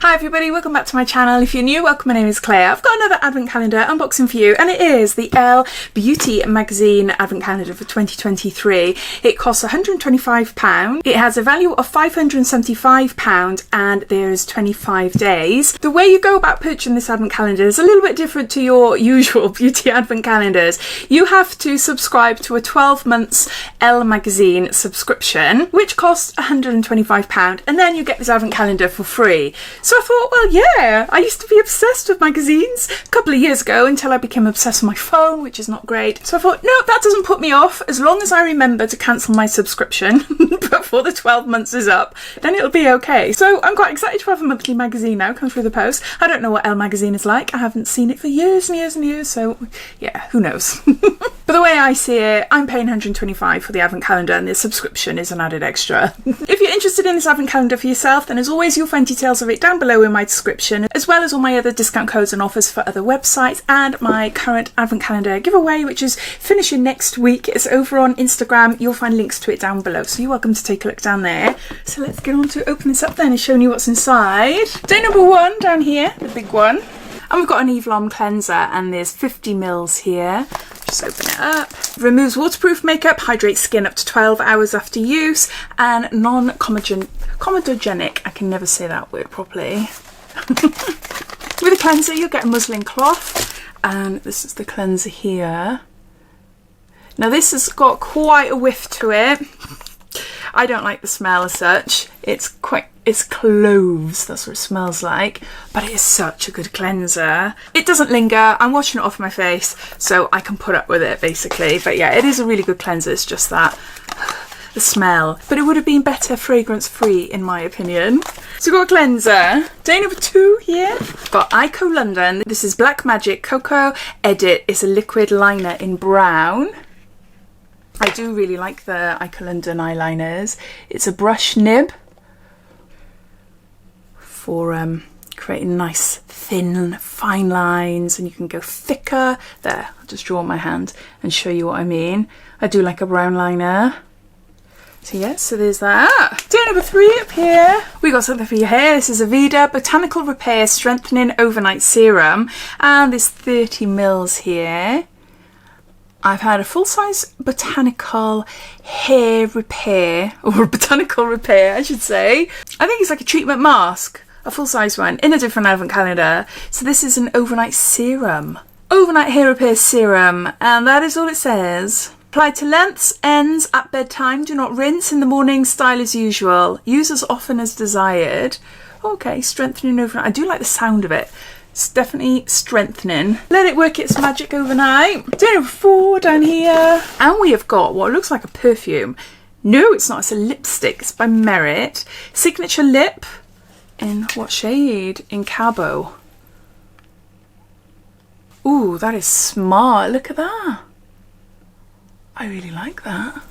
Hi everybody, welcome back to my channel. If you're new, welcome, my name is Claire. I've got another advent calendar unboxing for you, and it is the ELLE Beauty Magazine advent calendar for 2023. It costs £125. It has a value of £575 and there's 25 days. The way you go about purchasing this advent calendar is a little bit different to your usual beauty advent calendars. You have to subscribe to a 12 months ELLE magazine subscription, which costs £125, and then you get this advent calendar for free. So I thought, well, yeah, I used to be obsessed with magazines a couple of years ago until I became obsessed with my phone, which is not great. So I thought, no, that doesn't put me off. As long as I remember to cancel my subscription before the 12 months is up, then it'll be okay. So I'm quite excited to have a monthly magazine now come through the post. I don't know what ELLE magazine is like. I haven't seen it for years and years and years, so yeah, who knows. But the way I see it, I'm paying £125 for the advent calendar and the subscription is an added extra. If you're interested in this advent calendar for yourself, then as always, you'll find details of it down below in my description, as well as all my other discount codes and offers for other websites, and my current advent calendar giveaway, which is finishing next week. It's over on Instagram. You'll find links to it down below, so you're welcome to take a look down there. So let's get on to open this up then and showing you what's inside. Day number 1 down here, the big one. And we've got an ELLE cleanser, and there's 50 mils here. Just open it up. Removes waterproof makeup, hydrates skin up to 12 hours after use, and non-comedogenic. I can never say that word properly. With a cleanser, you'll get a muslin cloth, and this is the cleanser here. Now this has got quite a whiff to it. I don't like the smell as such. It's cloves, that's what it smells like, but it is such a good cleanser. It doesn't linger. I'm washing it off my face so I can put up with it basically, but yeah, it is a really good cleanser. It's just that the smell, but it would have been better fragrance free in my opinion. So we've got a cleanser. Day number 2 here. Got Ico London. This is Black Magic Cocoa Edit. It's a liquid liner in brown. I do really like the Ico London eyeliners. It's a brush nib for creating nice thin fine lines, and you can go thicker. There, I'll just draw on my hand and show you what I mean. I do like a brown liner. So yeah, so there's that. Day number 3 up here. We got something for your hair. This is Aveda Botanical Repair Strengthening Overnight Serum, and there's 30 mils here. I've had a full-size botanical hair repair, or botanical repair I should say. I think it's like a treatment mask, a full-size one, in a different advent calendar. So this is an overnight serum. Overnight hair repair serum, and that is all it says. Apply to lengths, ends, at bedtime. Do not rinse. In the morning, style as usual. Use as often as desired. Okay, strengthening overnight. I do like the sound of it. It's definitely strengthening. Let it work its magic overnight. Day number 4 down here. And we have got what looks like a perfume. No, it's not. It's a lipstick. It's by Merit. Signature Lip. In what shade? In Cabo. Ooh, that is smart. Look at that. I really like that.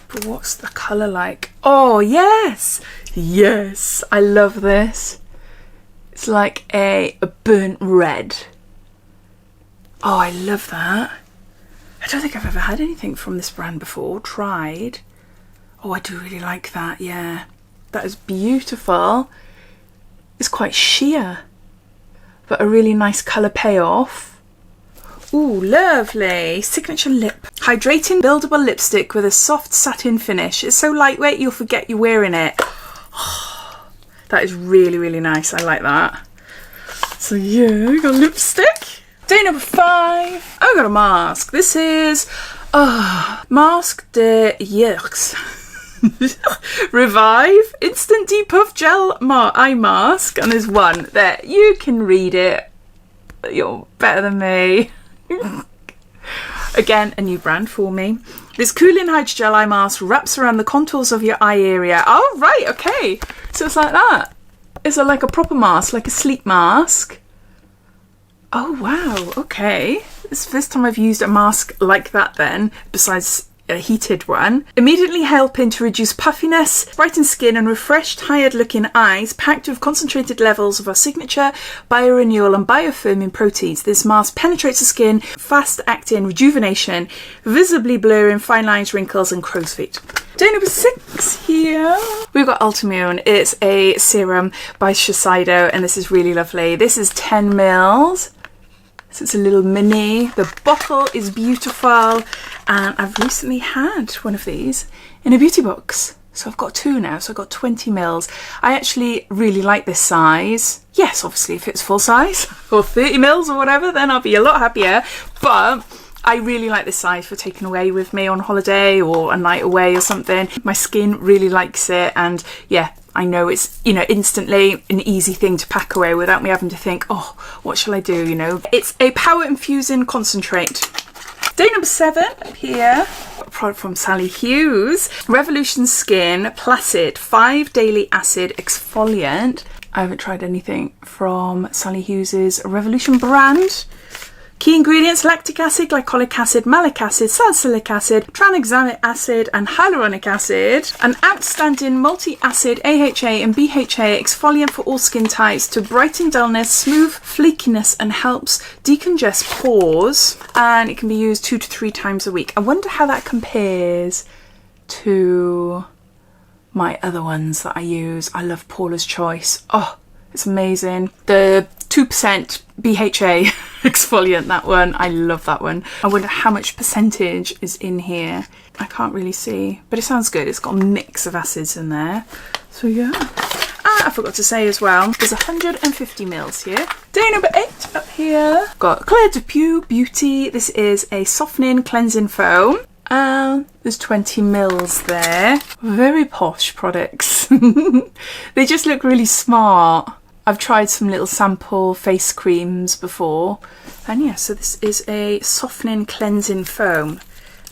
But what's the colour like? Oh, yes. Yes. I love this. It's like a burnt red. Oh, I love that. I don't think I've ever had anything from this brand before. Tried. Oh, I do really like that. Yeah. That is beautiful. It's quite sheer, but a really nice colour payoff. Ooh, lovely. Signature Lip. Hydrating buildable lipstick with a soft satin finish. It's so lightweight you'll forget you're wearing it. That is really, really nice. I like that. So yeah, we got lipstick. Day number 5. I've got a mask. This is Masque de Yerx. Revive Instant Depuff Gel Eye Mask. And there's one there. You can read it. You're better than me. Again, a new brand for me. This cooling hydrogel eye mask wraps around the contours of your eye area. Oh, right, okay. So it's like that. It's like a proper mask, like a sleep mask. Oh, wow, okay. It's the first time I've used a mask like that then, besides a heated one. Immediately helping to reduce puffiness, brighten skin and refresh tired looking eyes, packed with concentrated levels of our signature biorenewal and biofirming proteins. This mask penetrates the skin, fast acting rejuvenation, visibly blurring fine lines, wrinkles and crow's feet. Day number 6 here. We've got Ultimune. It's a serum by Shiseido, and this is really lovely. This is 10 mils. So it's a little mini. The bottle is beautiful, and I've recently had one of these in a beauty box. So I've got 2 now, so I've got 20 mils. I actually really like this size. Yes, obviously if it's full size or 30 mils or whatever, then I'll be a lot happier. But I really like this size for taking away with me on holiday or a night away or something. My skin really likes it, and yeah, I know it's, you know, instantly an easy thing to pack away without me having to think, oh, what shall I do, you know. It's a power infusing concentrate. Day number 7 up here. A product from Sally Hughes. Revolution Skin Placid 5 Daily Acid Exfoliant. I haven't tried anything from Sally Hughes's Revolution brand. Key ingredients: lactic acid, glycolic acid, malic acid, salicylic acid, tranexamic acid and hyaluronic acid. An outstanding multi-acid AHA and BHA exfoliant for all skin types to brighten dullness, smooth flakiness and helps decongest pores. And it can be used 2 to 3 times a week. I wonder how that compares to my other ones that I use. I love Paula's Choice. Oh, it's amazing. The 2% BHA exfoliant, that one, I love that one. I wonder how much percentage is in here. I can't really see, but it sounds good. It's got a mix of acids in there. So yeah. I forgot to say as well, there's 150 mils here. Day number 8 up here. Got Claire de Pew Beauty. This is a softening cleansing foam. There's 20 mils there. Very posh products. They just look really smart. I've tried some little sample face creams before, and yeah, so this is a softening cleansing foam,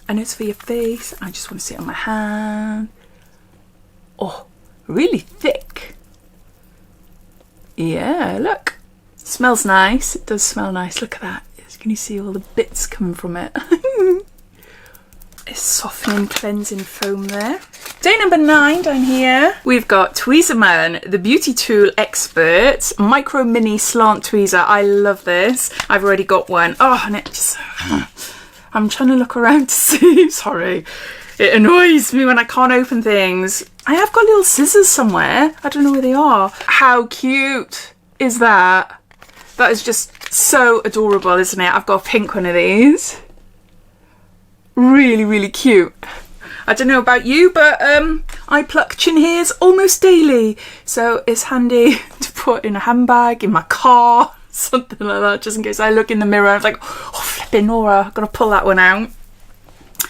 and it's for your face. I just want to see it on my hand. Oh, really thick. Yeah, look, smells nice. It does smell nice. Look at that. Can you see all the bits coming from it? It's softening cleansing foam there. Day number 9 down here. We've got Tweezerman, the beauty tool expert, micro mini slant tweezer. I love this. I've already got one. Oh, and it just, I'm trying to look around to see. Sorry. It annoys me when I can't open things. I have got little scissors somewhere. I don't know where they are. How cute is that? That is just so adorable, isn't it? I've got a pink one of these. Really, really cute. I don't know about you, but I pluck chin hairs almost daily, so it's handy to put in a handbag, in my car, something like that, just in case I look in the mirror and I'm like, oh, flipping Nora, I've got to pull that one out.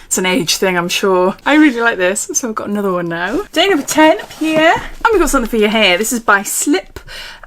It's an age thing, I'm sure. I really like this, so I've got another one now. Day number 10 up here, and we've got something for your hair. This is by Slip,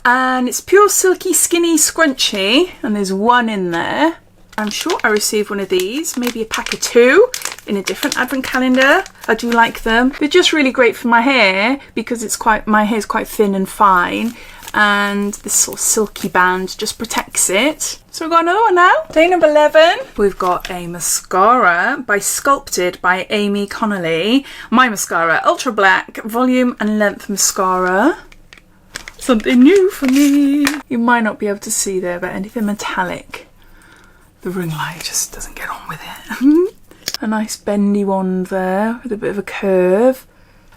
and it's pure silky skinny scrunchy, and there's one in there. I'm sure I received one of these, maybe a pack of 2 in a different advent calendar. I do like them. They're just really great for my hair because it's my hair's quite thin and fine, and this sort of silky band just protects it. So we've got another one now. Day number 11. We've got a mascara by Sculpted by Amy Connolly. My mascara, Ultra Black Volume and Length Mascara. Something new for me. You might not be able to see there, but anything metallic, the ring light just doesn't get on with it. A nice bendy one there with a bit of a curve.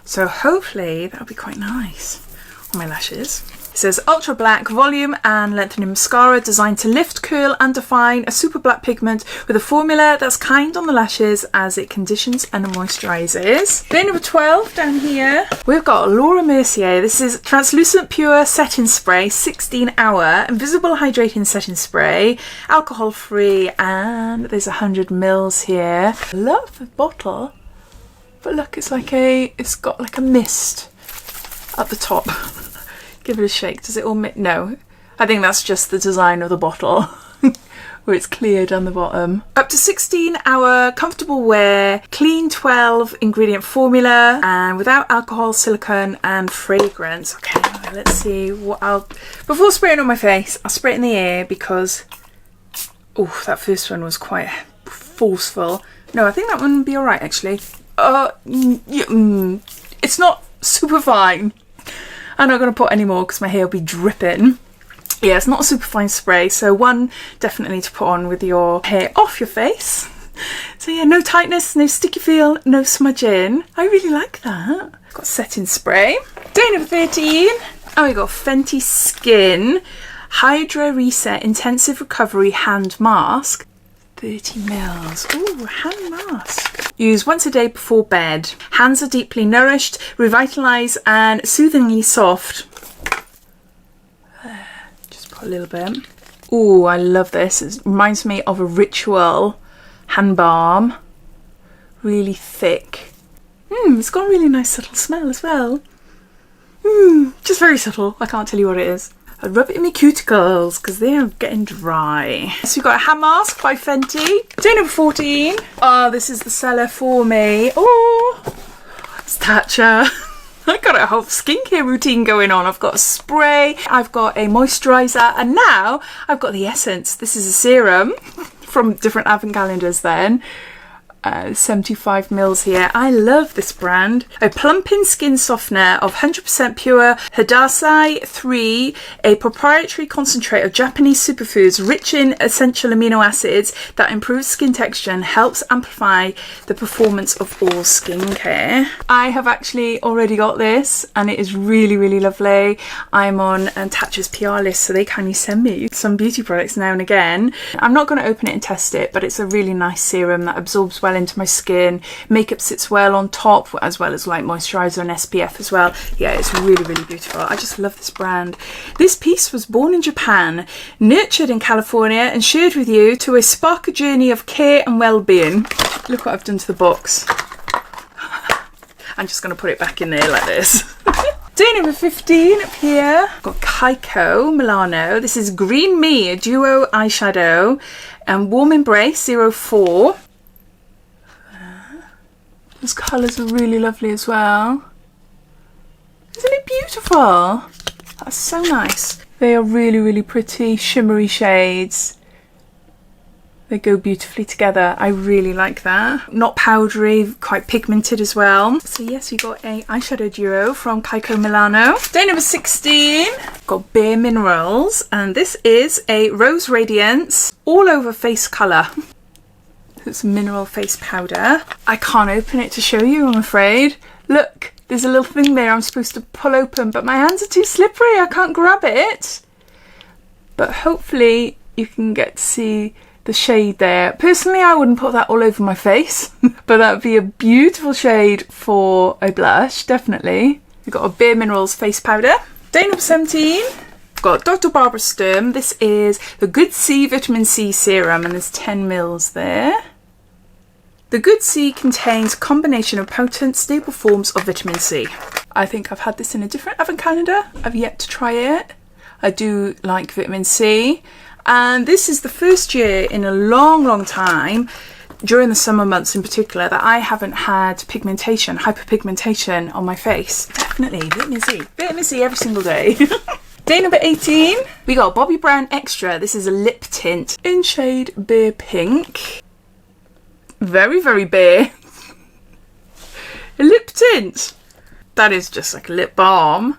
So hopefully that'll be quite nice on my lashes. It says Ultra Black Volume and Lengthening Mascara designed to lift, curl and define a super black pigment with a formula that's kind on the lashes as it conditions and moisturises. Day number 12 down here. We've got Laura Mercier. This is Translucent Pure Setting Spray 16-hour Invisible Hydrating Setting Spray, alcohol free, and there's 100 mils here. I love the bottle, but look, it's got like a mist at the top. Give it a shake. Does it all no, I think that's just the design of the bottle where it's clear down the bottom. Up to 16-hour comfortable wear, clean 12 ingredient formula, and without alcohol, silicone and fragrance. Okay, let's see what before spraying on my face, I'll spray it in the air because oh, that first one was quite forceful. No, I think that one would be alright actually. It's not super fine. I'm not going to put any more because my hair will be dripping. Yeah, it's not a super fine spray, so one definitely to put on with your hair off your face. So yeah, no tightness, no sticky feel, no smudging. I really like that. Got setting spray. Day number 13. And we got Fenty Skin Hydra Reset Intensive Recovery Hand Mask. 30 mils. Ooh, hand mask. Use once a day before bed. Hands are deeply nourished, revitalised and soothingly soft. Just put a little bit. Ooh, I love this. It reminds me of a Ritual hand balm. Really thick. It's got a really nice subtle smell as well. Just very subtle. I can't tell you what it is. I rub it in my cuticles because they are getting dry. So we've got a hand mask by Fenty. Day number 14. Oh, this is the seller for me. Oh, it's Tatcha. I've got a whole skincare routine going on. I've got a spray, I've got a moisturiser, and now I've got the essence. This is a serum from different advent calendars then. 75 mils here. I love this brand. A plumping skin softener of 100% pure Hidasai 3, a proprietary concentrate of Japanese superfoods rich in essential amino acids that improves skin texture and helps amplify the performance of all skincare. I have actually already got this and it is really, really lovely. I'm on Tatcha's PR list, so they kindly send me some beauty products now and again. I'm not going to open it and test it, but it's a really nice serum that absorbs well into my skin. Makeup sits well on top, as well as like moisturiser and SPF as well. Yeah, it's really, really beautiful. I just love this brand. This piece was born in Japan, nurtured in California, and shared with you to spark a journey of care and well-being. Look what I've done to the box. I'm just going to put it back in there like this. Day number 15 up here. I've got Kaiko Milano. This is Green Me, a duo eyeshadow, and Warm Embrace 04. Those colours are really lovely as well. Isn't it beautiful? That's so nice. They are really, really pretty shimmery shades. They go beautifully together. I really like that. Not powdery, quite pigmented as well. So yes, we got a eyeshadow duo from Kaiko Milano. Day number 16. Got Bare Minerals, and this is a Rose Radiance all over face colour. It's mineral face powder. I can't open it to show you, I'm afraid. Look, there's a little thing there I'm supposed to pull open, but my hands are too slippery. I can't grab it. But hopefully you can get to see the shade there. Personally, I wouldn't put that all over my face, but that would be a beautiful shade for a blush, definitely. We've got a Bare Minerals face powder. Day number 17. Got Dr. Barbara Sturm. This is the Good C Vitamin C Serum, and there's 10 mils there. The Good C contains a combination of potent, stable forms of vitamin C. I think I've had this in a different advent calendar. I've yet to try it. I do like vitamin C. And this is the first year in a long, long time, during the summer months in particular, that I haven't had pigmentation, hyperpigmentation on my face. Definitely, vitamin C. Vitamin C every single day. Day number 18. We got Bobbi Brown Extra. This is a lip tint in shade Bare Pink. Very, very bare. A lip tint. That is just like a lip balm.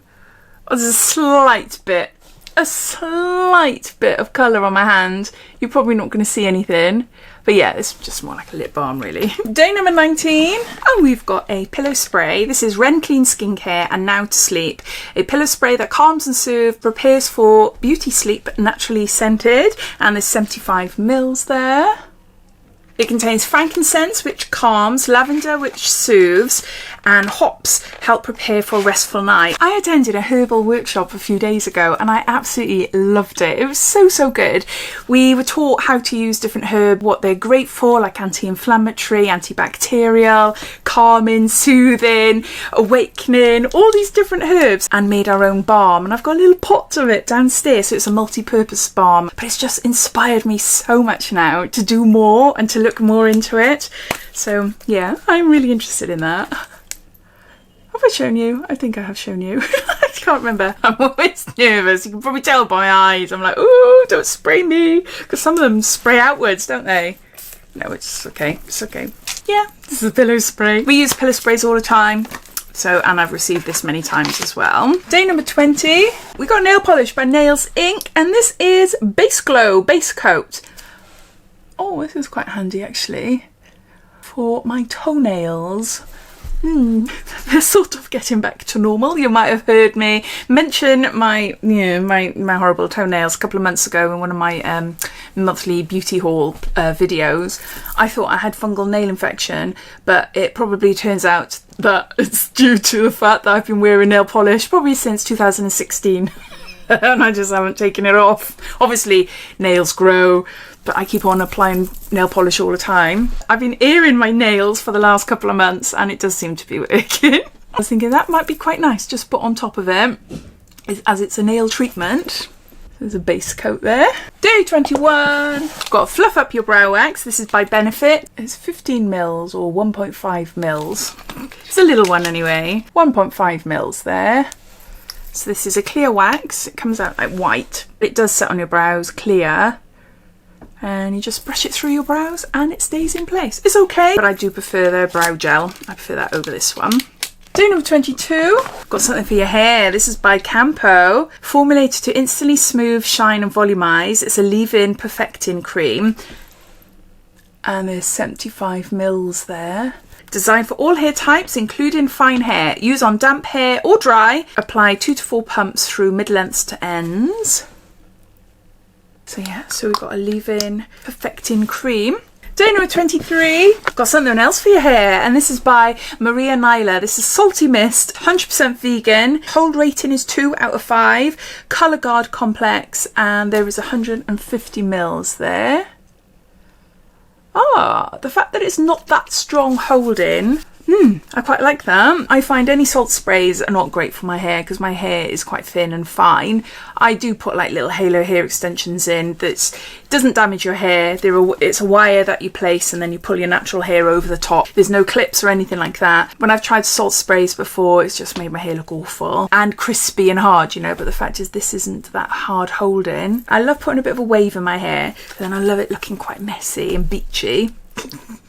Oh, there's a slight bit of colour on my hand. You're probably not going to see anything. But yeah, it's just more like a lip balm really. Day number 19. And we've got a pillow spray. This is Ren Clean Skincare and Now to Sleep. A pillow spray that calms and soothes, prepares for beauty sleep, naturally scented. And there's 75 mils there. It contains frankincense, which calms, lavender, which soothes, and hops help prepare for a restful night. I attended a herbal workshop a few days ago and I absolutely loved it. It was so, so good. We were taught how to use different herbs, what they're great for, like anti-inflammatory, antibacterial, calming, soothing, awakening, all these different herbs, and made our own balm. And I've got a little pot of it downstairs, so it's a multi-purpose balm. But it's just inspired me so much now to do more and to look more into it. So yeah, I'm really interested in that. Have I shown you? I think I have shown you. I can't remember. I'm always nervous. You can probably tell by my eyes. I'm like, ooh, don't spray me. Because some of them spray outwards, don't they? No, it's okay. It's okay. Yeah, this is a pillow spray. We use pillow sprays all the time. So, and I've received this many times as well. Day number 20. We got nail polish by Nails Inc. And this is Base Glow Base Coat. Oh, this is quite handy actually. for my toenails. They're sort of getting back to normal. You might have heard me mention my horrible toenails a couple of months ago in one of my monthly beauty haul videos. I thought I had fungal nail infection, but it probably turns out that it's due to the fact that I've been wearing nail polish probably since 2016 and I just haven't taken it off. Obviously nails grow, but I keep on applying nail polish all the time. I've been airing my nails for the last couple of months and it does seem to be working. I was thinking that might be quite nice just put on top of it, as it's a nail treatment. There's a base coat there. Day 21. Got Fluff Up Your Brow Wax. This is by Benefit. It's 15 mils or 1.5 mils. It's a little one anyway. 1.5 mils there. So this is a clear wax. It comes out like white. It does set on your brows clear. And you just brush it through your brows and it stays in place. It's okay, but I do prefer the brow gel. I prefer that over this one. Day number 22. Got something for your hair. This is by Campo. Formulated to instantly smooth, shine and volumize. It's a leave-in perfecting cream. And there's 75 mils there. Designed for all hair types, including fine hair. Use on damp hair or dry. Apply 2 to 4 pumps through mid-lengths to ends. So yeah, so we've got a leave-in perfecting cream. Day number 23, got something else for your hair, and this is by Maria Nyla. This is Salty Mist, 100% vegan. Hold rating is 2 out of 5. Colour Guard Complex, and there is 150 mils there. Ah, the fact that it's not that strong holding. I quite like that. I find any salt sprays are not great for my hair because my hair is quite thin and fine. I do put like little halo hair extensions in that doesn't damage your hair. It's a wire that you place and then you pull your natural hair over the top. There's no clips or anything like that. When I've tried salt sprays before, it's just made my hair look awful and crispy and hard, you know, but the fact is this isn't that hard holding. I love putting a bit of a wave in my hair, but then I love it looking quite messy and beachy.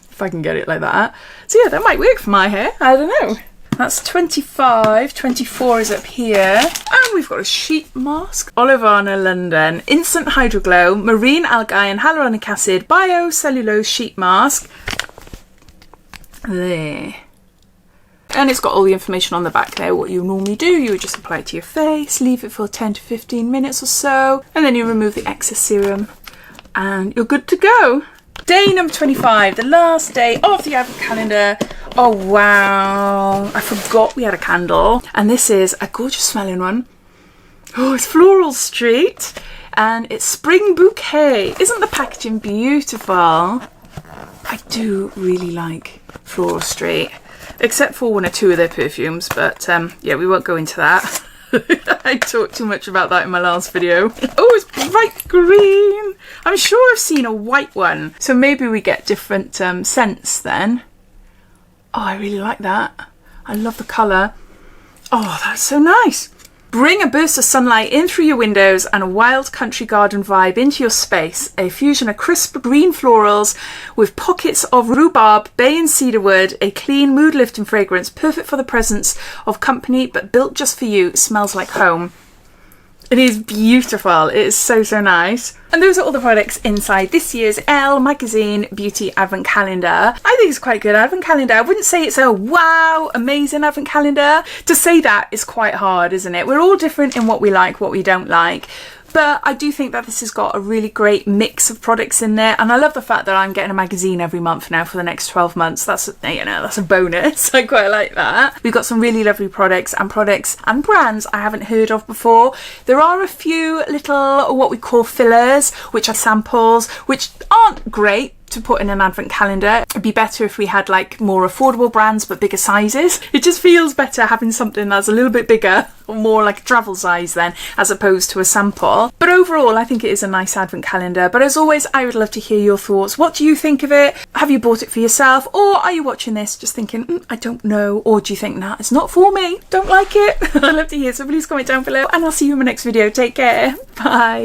If I can get it like that. So yeah, that might work for my hair. I don't know. That's 25. 24 is up here. And we've got a sheet mask. Olivana London Instant Hydroglow Marine Algae and Hyaluronic Acid Biocellulose Sheet Mask. There. And it's got all the information on the back there. What you normally do, you would just apply it to your face, leave it for 10 to 15 minutes or so, and then you remove the excess serum and you're good to go. Day number 25, the last day of the advent calendar. Oh wow, I forgot we had a candle. And this is a gorgeous smelling one. Oh, it's Floral Street and it's Spring Bouquet. Isn't the packaging beautiful? I do really like Floral Street, except for 1 or 2 of their perfumes, but yeah, we won't go into that. I talked too much about that in my last video. Oh, it's bright green. I'm sure I've seen a white one. So maybe we get different scents then. Oh, I really like that. I love the colour. Oh, that's so nice. Bring a burst of sunlight in through your windows and a wild country garden vibe into your space. A fusion of crisp green florals with pockets of rhubarb, bay and cedarwood, a clean mood-lifting fragrance, perfect for the presence of company but built just for you. It smells like home. It is beautiful. It is so, so nice. And those are all the products inside this year's Elle Magazine Beauty Advent Calendar. I think it's quite a good advent calendar. I wouldn't say it's a wow, amazing advent calendar. To say that is quite hard, isn't it? We're all different in what we like, what we don't like. But I do think that this has got a really great mix of products in there. And I love the fact that I'm getting a magazine every month now for the next 12 months. That's, you know, that's a bonus. I quite like that. We've got some really lovely products and brands I haven't heard of before. There are a few little, what we call fillers, which are samples, which aren't great to put in an advent calendar. It'd be better if we had like more affordable brands but bigger sizes. It just feels better having something that's a little bit bigger or more like a travel size then, as opposed to a sample. But overall I think it is a nice advent calendar. But as always, I would love to hear your thoughts. What do you think of it? Have you bought it for yourself, or are you watching this just thinking I don't know, or do you think nah, it's not for me, don't like it? I'd love to hear, so please comment down below and I'll see you in my next video. Take care, bye.